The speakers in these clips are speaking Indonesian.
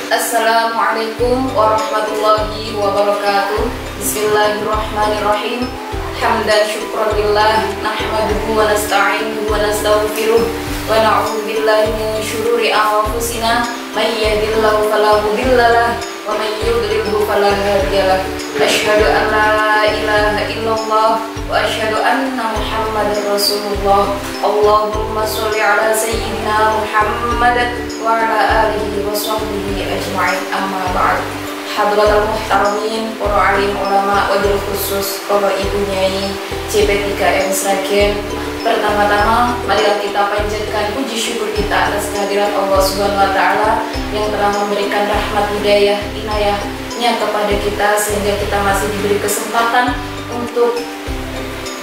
Assalamualaikum warahmatullahi wabarakatuh. Bismillahirrahmanirrahim. Hamdan syukran lillah, nahmaduhu wa nasta'inuhu wa nastaghfiruh wa na'udzu billahi min syururi anfusina, may yahdihillahu fala mudhillalah wa may yudlilhu fala hadiyalah. Asyhadu an la ilaha illallah wa asyhadu anna Muhammadar Rasulullah. Allahumma sholli ala sayyidina Muhammad wa ala alihi wa sahbihi ajma'in, amma ba'd. Hadratul muhtaramin, para alim ulama, wabil khusus para ibu nyai CP3M Sragen. Pertama-tama marilah kita panjatkan puji syukur kita atas kehadirat Allah Subhanahu wa taala yang telah memberikan rahmat hidayah inayahnya kepada kita sehingga kita masih diberi kesempatan untuk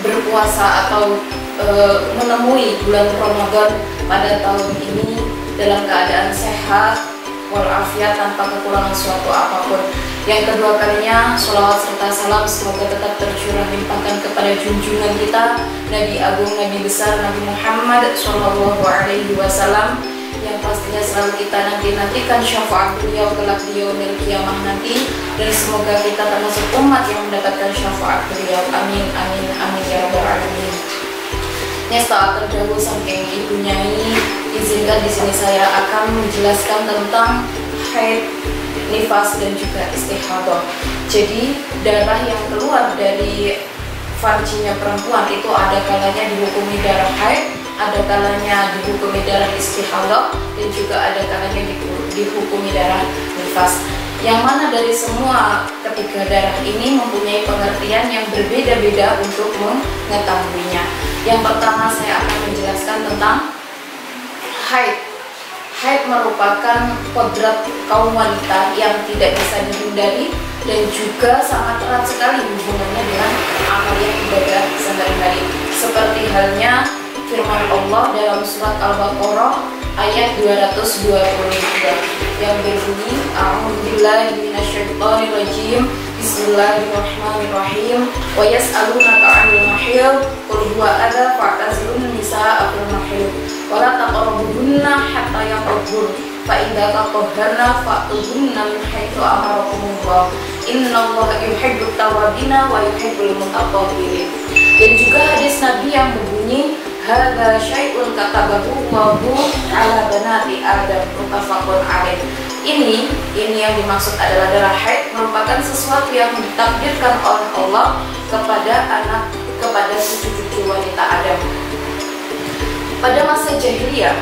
berpuasa atau menemui bulan Ramadan pada tahun ini dalam keadaan sehat walafiat tanpa kekurangan suatu apapun. Yang kedua kalinya, sholawat serta salam semoga tetap tercurah limpahkan kepada junjungan kita Nabi Agung, Nabi besar, Nabi Muhammad Shallallahu Alaihi Wasallam, yang pastinya selalu kita nantikan syafaat beliau kelak di yaumil kiamah nanti, dan semoga kita termasuk umat yang mendapatkan syafaat beliau. Amin amin amin ya rabbal alamin. Saat terdahulu saking ibu nyai, izinkan di sini saya akan menjelaskan tentang haid, nifas dan juga istihadah. Jadi darah yang keluar dari farjinya perempuan itu ada kalanya dihukumi darah haid, ada kalanya dihukumi darah istihadah, dan juga ada kalanya dihukumi darah nifas. Yang mana dari semua ketiga darah ini mempunyai pengertian yang berbeda-beda untuk mengetahuinya. Yang pertama saya akan menjelaskan tentang haid. Haid merupakan kodrat kaum wanita yang tidak bisa dihindari dan juga sangat erat sekali hubungannya dengan amalan ibadah sehari-hari. Seperti halnya firman Allah dalam surat Al-Baqarah ayat 222 yang berbunyi, a'udzubillahi minasyaitonirrajim, bismillahirrahmanirrahim, wa yas'alunaka 'anil mahid, qul huwa adza fa'tazilun nisaa'a fil mahid wa la taqrabuhunna hatta yatahhurna fa idza tatahharna fa'tuhunna min haitsu amarakumullah innallaha yuhibbut tawwabina wa yuhibbul mutatahhirin. Dan juga hadis Nabi yang berbunyi, hadza syai'un katabahu Allahu 'ala banati Adam muttafaqun 'alaih. Ini yang dimaksud adalah darah haid merupakan sesuatu yang ditakdirkan oleh Allah kepada cucu-cucu wanita Adam. Pada masa jahiliyah,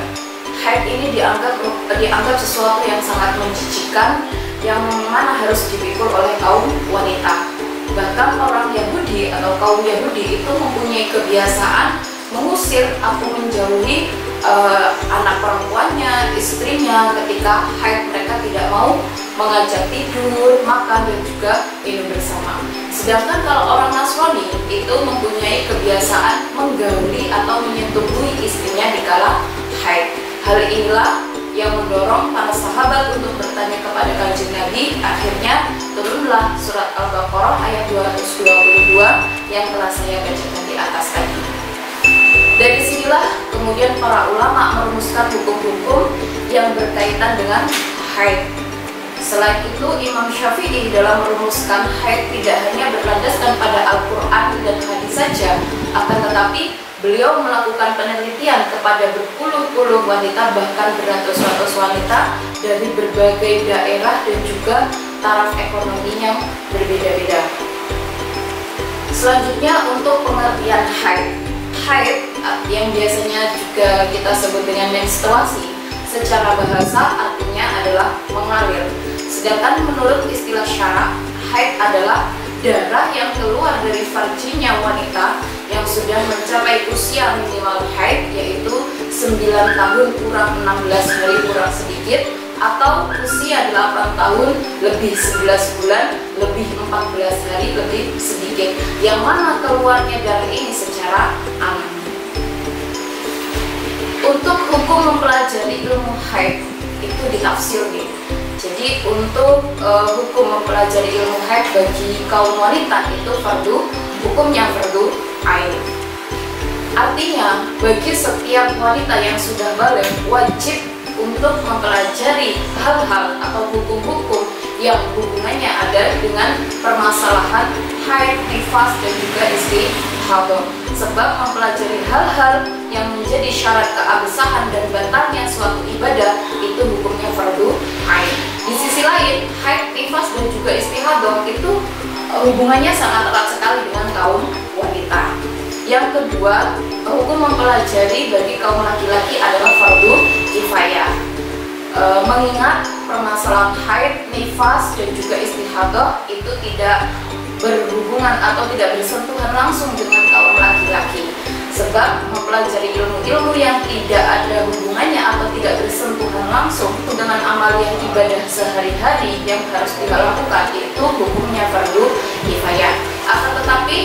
haid ini dianggap sesuatu yang sangat menjijikkan yang mana harus dipikul oleh kaum wanita. Bahkan orang Yahudi atau kaum Yahudi itu mempunyai kebiasaan mengusir atau menjauhi anak perempuannya, istrinya ketika haid. Mereka tidak mau mengajak tidur, makan, dan juga minum bersama. Sedangkan kalau orang Nasrani itu mempunyai kebiasaan menggauli atau menyentuhi istrinya di kala haid. Hal inilah yang mendorong para sahabat untuk bertanya kepada Kanjeng Nabi. Akhirnya turunlah surat Al-Baqarah ayat 222 yang telah saya bacakan di atas tadi. Dari sinilah kemudian para ulama merumuskan hukum-hukum yang berkaitan dengan haid. Selain itu, Imam Syafi'i dalam merumuskan haid tidak hanya berlandaskan pada Al-Quran dan hadis saja, akan tetapi beliau melakukan penelitian kepada berpuluh-puluh wanita, bahkan beratus-ratus wanita dari berbagai daerah dan juga taraf ekonomi yang berbeda-beda. Selanjutnya untuk pengertian haid. Haid yang biasanya juga kita sebut dengan menstruasi, secara bahasa artinya adalah mengalir. Sedangkan menurut istilah syara, haid adalah darah yang keluar dari farjinya wanita yang sudah mencapai usia minimal haid, yaitu 9 tahun kurang 16 hari kurang sedikit, atau usia 8 tahun lebih 11 bulan lebih 14 hari lebih sedikit, yang mana keluarnya darah ini secara alami. Untuk hukum mempelajari ilmu haid itu ditafsir nih. Jadi untuk hukum mempelajari ilmu haid bagi kaum wanita itu hukumnya fardu ain. Artinya bagi setiap wanita yang sudah balik wajib untuk mempelajari hal-hal atau hukum yang hubungannya ada dengan permasalahan haid, nifas, dan juga istihadah. Sebab mempelajari hal-hal yang menjadi syarat keabsahan dan batalnya suatu ibadah itu hukumnya fardu ain. Di sisi lain, haid, nifas, dan juga istihadah itu hubungannya sangat erat sekali dengan kaum wanita. Yang kedua, hukum mempelajari bagi kaum laki-laki adalah fardu kifayah. Mengingat permasalahan haid, nifas, dan juga istihadah itu tidak berhubungan atau tidak bersentuhan langsung dengan kaum laki-laki. Sebab mempelajari ilmu-ilmu yang tidak ada hubungannya atau tidak bersentuhan langsung dengan amalan ibadah sehari-hari yang harus dilakukan itu hukumnya fardu kifayah. Akan tetapi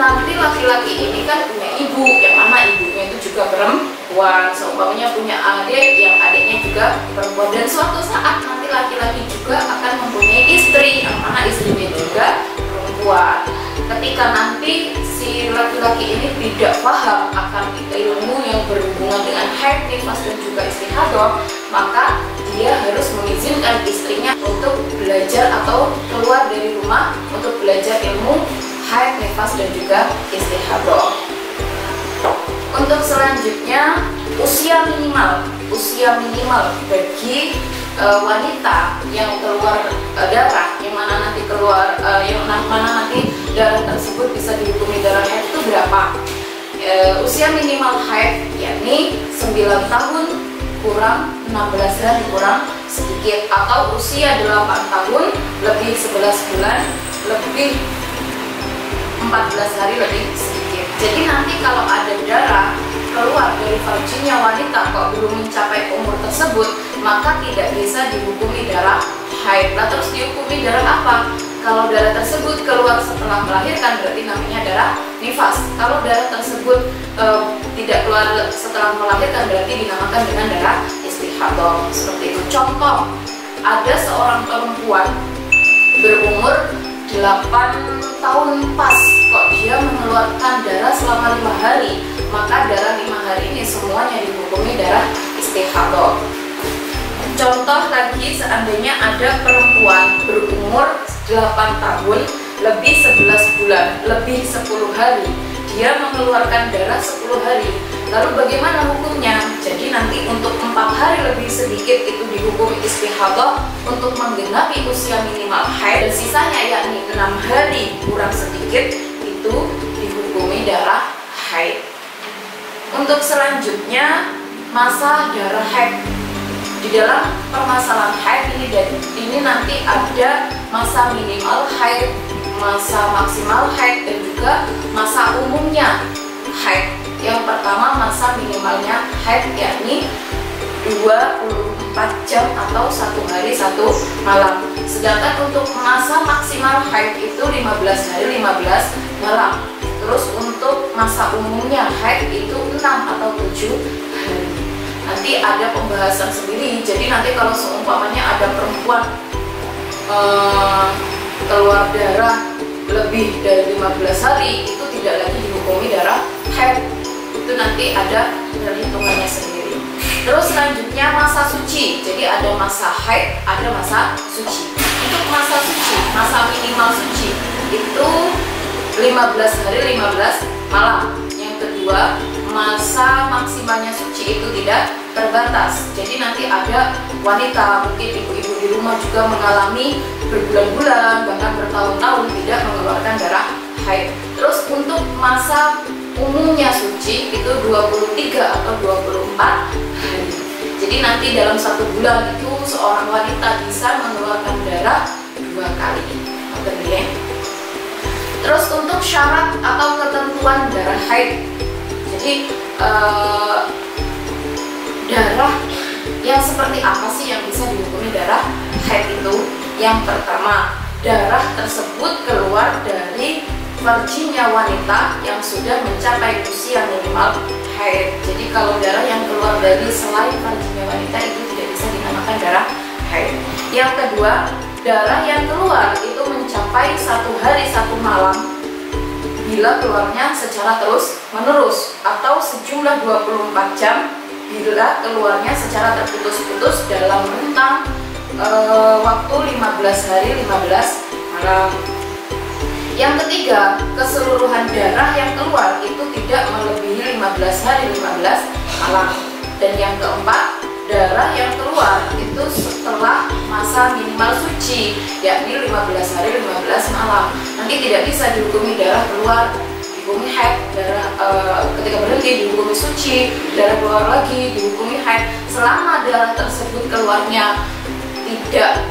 nanti laki-laki ini kan punya ibu, yang mana ibunya itu juga perempuan, seumpamanya punya adik, yang adiknya juga perempuan, dan suatu saat nanti laki-laki juga akan mempunyai istri, yang mana istrinya juga perempuan. Ketika nanti si laki-laki ini tidak paham akan ilmu yang berhubungan dengan haid, nifas, dan juga istihadah, maka dia harus mengizinkan istrinya untuk belajar atau keluar dari rumah untuk belajar ilmu haid, nifas, dan juga istihadah. Untuk selanjutnya, usia minimal bagi wanita yang keluar darah, yang mana nanti darah tersebut bisa dihukumi darah haid itu berapa? Usia minimal haid yakni 9 tahun kurang 16 hari kurang sedikit, atau usia 8 tahun lebih 11 bulan lebih 14 hari lebih sedikit. Jadi nanti kalau ada darah keluar dari vaginnya wanita kok belum mencapai umur tersebut, maka tidak bisa dihukumi darah haid. Nah, terus dihukumi darah apa? Kalau darah tersebut keluar setelah melahirkan berarti namanya darah nifas. Kalau darah tersebut tidak keluar setelah melahirkan berarti dinamakan dengan darah istihadah. Seperti itu. Contoh, ada seorang perempuan berumur 8 tahun pas kok dia mengeluarkan darah selama 5 hari, maka darah 5 hari ini semuanya dihukumi darah istihadah. Contoh lagi, seandainya ada perempuan berumur 8 tahun lebih 11 bulan lebih 10 hari, dia mengeluarkan darah 10 hari, lalu bagaimana hukumnya? Jadi nanti untuk 4 hari lebih sedikit itu dihukum istihadah untuk menggenapi usia minimal haid, dan sisanya yakni 6 hari kurang sedikit itu dihukumi darah haid. Untuk selanjutnya, masa darah haid. Di dalam permasalahan haid ini nanti ada masa minimal haid, masa maksimal haid, dan juga masa umumnya haid. Yang pertama, masa minimalnya haid yakni 24 jam atau 1 hari 1 malam. Sedangkan untuk masa maksimal haid itu 15 hari 15 malam. Terus untuk masa umumnya haid itu 6 atau 7 hari. Nanti ada pembahasan sendiri. Jadi nanti kalau seumpamanya ada perempuan keluar darah lebih dari 15 hari itu tidak lagi dihukumi darah haid. Itu nanti ada perhitungannya sendiri. Terus selanjutnya masa suci. Jadi ada masa haid, ada masa suci. Untuk masa suci, masa minimal suci itu 15 hari 15 malam. Yang kedua, masa maksimalnya suci itu tidak terbatas. Jadi nanti ada wanita, mungkin ibu-ibu di rumah juga mengalami berbulan-bulan bahkan bertahun-tahun tidak mengeluarkan darah haid. Terus untuk masa umumnya suci itu 23 atau 24 hari. Jadi nanti dalam 1 bulan itu seorang wanita bisa mengeluarkan darah 2 kali. Oke ya. Terus untuk syarat atau ketentuan darah haid. Jadi darah yang seperti apa sih yang bisa dihukumi darah haid itu? Yang pertama, darah tersebut keluar dari vaginnya wanita yang sudah mencapai usia minimal haid. Jadi kalau darah yang keluar dari selain vaginnya wanita itu tidak bisa dinamakan darah haid. Yang kedua, darah yang keluar itu mencapai 1 hari 1 malam bila keluarnya secara terus menerus, atau sejumlah 24 jam bila keluarnya secara terputus-putus dalam rentang waktu 15 hari 15 malam. Yang ketiga, keseluruhan darah yang keluar itu tidak melebihi 15 hari 15 malam. Dan yang keempat, darah yang keluar itu setelah masa minimal suci, yakni 15 hari 15 malam. Nanti tidak bisa dihukumi darah keluar, dihukumi haid, darah ketika berhenti dihukumi suci, darah keluar lagi dihukumi haid. Selama darah tersebut keluarnya tidak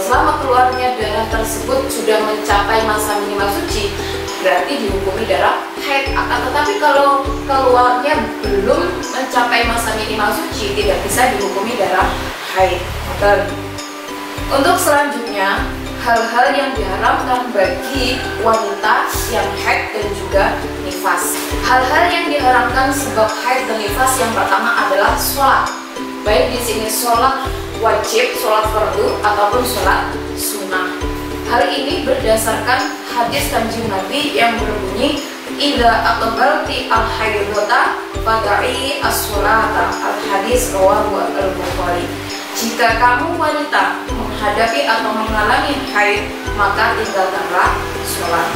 selama keluarnya darah tersebut sudah mencapai masa minimal suci, berarti dihukumi darah haid. Akan tetapi kalau keluarnya belum mencapai masa minimal suci, tidak bisa dihukumi darah haid. Untuk selanjutnya, hal-hal yang diharamkan bagi wanita yang haid dan juga nifas. Hal-hal yang diharamkan sebab haid dan nifas yang pertama adalah sholat. Baik di sini sholat wajib, sholat fardu ataupun sholat sunnah. Hal ini berdasarkan hadis Kanjeng Nabi yang berbunyi, "Idza aqbalti al-haidata fada'i as-sholata." Al-hadis rawahu al-Bukhari. Jika kamu wanita menghadapi atau mengalami haid, maka tinggalkanlah sholat.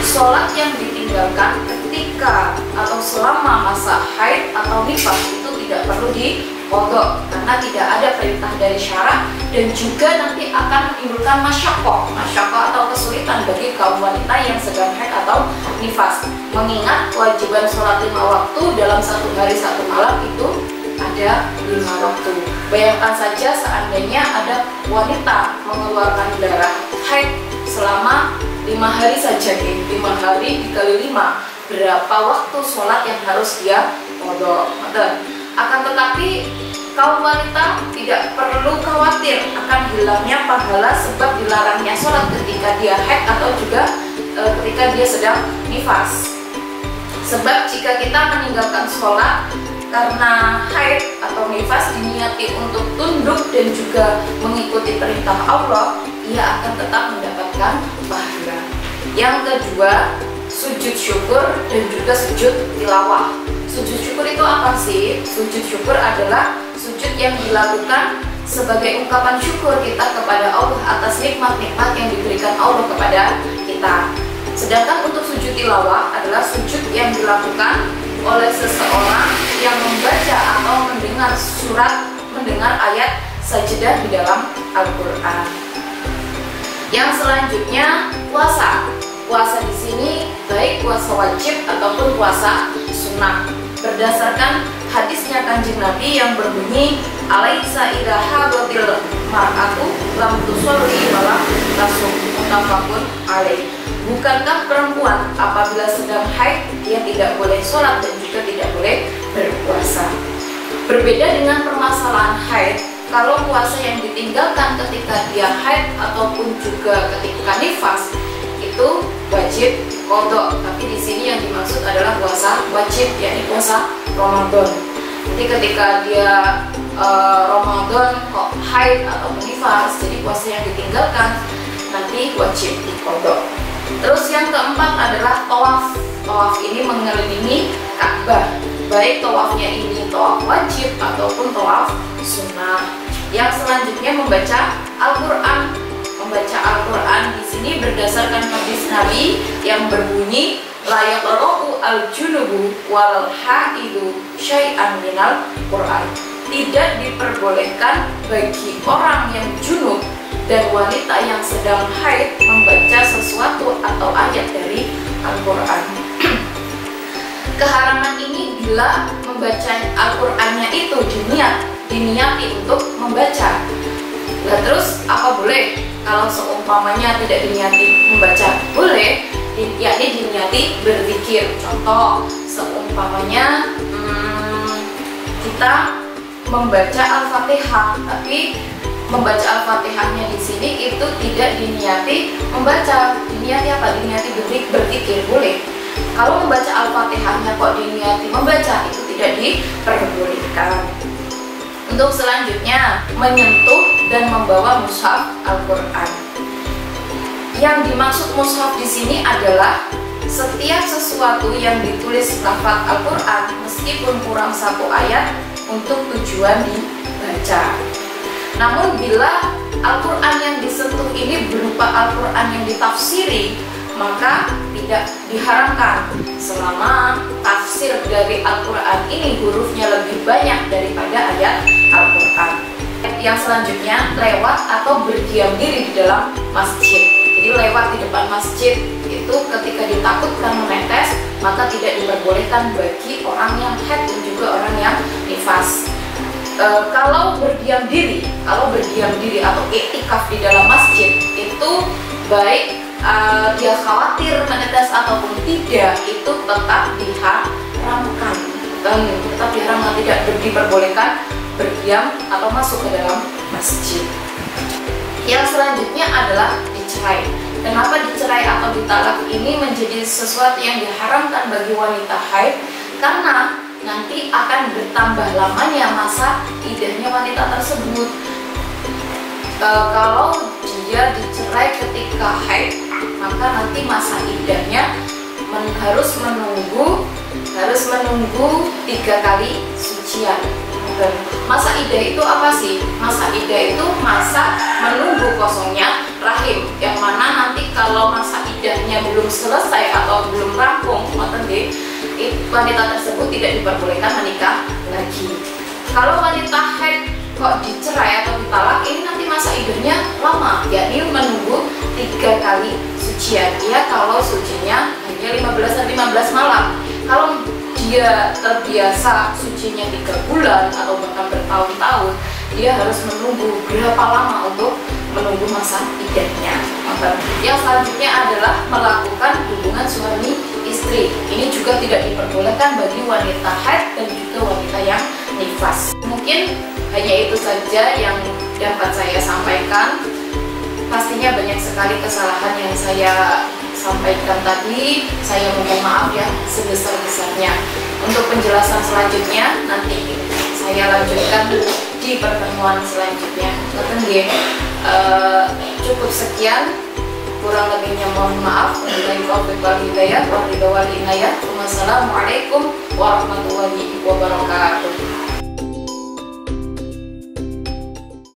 Sholat yang ditinggalkan ketika atau selama masa haid atau nifas itu tidak perlu diqodho, karena tidak ada perintah dari syara, dan juga nanti akan menimbulkan masyaqqah atau kesulitan bagi kaum wanita yang sedang haid atau nifas. Mengingat kewajiban sholat 5 waktu dalam 1 hari 1 malam itu ada 5 waktu. Bayangkan saja seandainya ada wanita mengeluarkan darah haid selama 5 hari saja, 5 hari dikali 5, berapa waktu sholat yang harus dia qodho. Akan tetapi kaum wanita tidak perlu khawatir akan hilangnya pahala sebab dilarangnya sholat ketika dia haid atau juga ketika dia sedang nifas. Sebab jika kita meninggalkan sholat karena haid atau nifas diniati untuk tunduk dan juga mengikuti perintah Allah, ia akan tetap mendapatkan pahala. Yang kedua, sujud syukur dan juga sujud tilawah. Sujud syukur itu apa sih? Sujud syukur adalah sujud yang dilakukan sebagai ungkapan syukur kita kepada Allah atas nikmat-nikmat yang diberikan Allah kepada kita. Sedangkan untuk sujud tilawah adalah sujud yang dilakukan oleh seseorang yang membaca atau mendengar ayat sajadah di dalam Al-Quran. Yang selanjutnya, puasa. Puasa di sini baik puasa wajib ataupun puasa sunnah. Berdasarkan hadisnya Kanjeng Nabi yang berbunyi, "Alaisa idza hadatil mar'atu lam tusolli wa lam tasum." Muttafaqun alaih. Bukankah perempuan apabila sedang haid dia tidak boleh sholat dan juga tidak boleh berpuasa? Berbeda dengan permasalahan haid, kalau puasa yang ditinggalkan ketika dia haid ataupun juga ketika nifas itu wajib qodho. Tapi di sini yang dimaksud adalah puasa wajib, yakni puasa Ramadan. Jadi ketika dia Ramadan kok haid atau nifas, jadi puasa yang ditinggalkan nanti wajib diqodho. Terus yang keempat adalah tawaf. Tawaf ini mengelilingi Ka'bah. Baik tawafnya ini tawaf wajib ataupun tawaf sunnah. Yang selanjutnya membaca Al-Quran. Membaca Al-Quran di sini berdasarkan hadis Nabi yang berbunyi, "La yaqra'u al-junubu wal haidu syai'an minal Quran." Tidak diperbolehkan bagi orang yang junub dan wanita yang sedang haid membaca sesuatu atau ayat dari Al-Quran. Keharaman ini bila membaca Al-Qurannya itu diniati untuk membaca. Nah, terus apa boleh kalau seumpamanya tidak diniati membaca? Boleh, yakni diniati berzikir. Contoh, seumpamanya kita membaca Al-Fatihah, tapi membaca Al-Fatihahnya di sini itu tidak diniati membaca. Diniati apa? Diniati berzikir, boleh. Kalau membaca Al-Fatihahnya kok diniati membaca, itu tidak diperbolehkan. Untuk selanjutnya, menyentuh dan membawa mushaf Al-Quran. Yang dimaksud mushaf di sini adalah setiap sesuatu yang ditulis lafaz Al-Quran meskipun kurang 1 ayat untuk tujuan dibaca. Namun bila Al-Quran yang disentuh ini berupa Al-Quran yang ditafsiri, maka tidak diharamkan selama tafsir dari Al-Quran ini hurufnya lebih banyak daripada ayat Al-Quran. Yang selanjutnya, lewat atau berdiam diri di dalam masjid. Jadi lewat di depan masjid itu ketika ditakutkan menetes, maka tidak diperbolehkan bagi orang yang haid dan juga orang yang nifas. Kalau berdiam diri atau iktikaf di dalam masjid itu baik dia khawatir menetes ataupun tidak, itu tetap diharamkan dan tetap diharamkan, tidak diperbolehkan berdiam atau masuk ke dalam masjid. Yang selanjutnya adalah dicerai. Kenapa dicerai atau ditalak ini menjadi sesuatu yang diharamkan bagi wanita haid? Karena nanti akan bertambah lamanya masa iddahnya wanita tersebut. Kalau dia dicerai ketika haid, maka nanti masa iddahnya harus menunggu 3 kali sucian. Dan masa iddah itu apa sih? Masa iddah itu masa menunggu kosongnya rahim, yang mana nanti kalau masa iddahnya belum selesai atau belum rampung, wanita tersebut tidak diperbolehkan menikah lagi. Kalau wanita haid kok dicerai atau ditalak, ini nanti masa iddahnya lama, yakni menunggu 3 kali sucian. Ya, kalau sucinya hanya 15 malam. Kalau dia terbiasa sucinya 3 bulan atau bahkan bertahun-tahun, dia harus menunggu berapa lama untuk menunggu masa iddahnya. Yang selanjutnya adalah melakukan hubungan suami istri. Ini juga tidak diperbolehkan bagi wanita haid dan juga wanita yang nifas. Mungkin hanya itu saja yang dapat saya sampaikan. Pastinya banyak sekali kesalahan yang saya sampaikan tadi, saya mohon maaf ya sebesar-besarnya. Untuk penjelasan selanjutnya nanti saya lanjutkan di pertemuan selanjutnya. Cukup sekian, kurang lebihnya mohon maaf. Wassalamualaikum warahmatullahi wabarakatuh.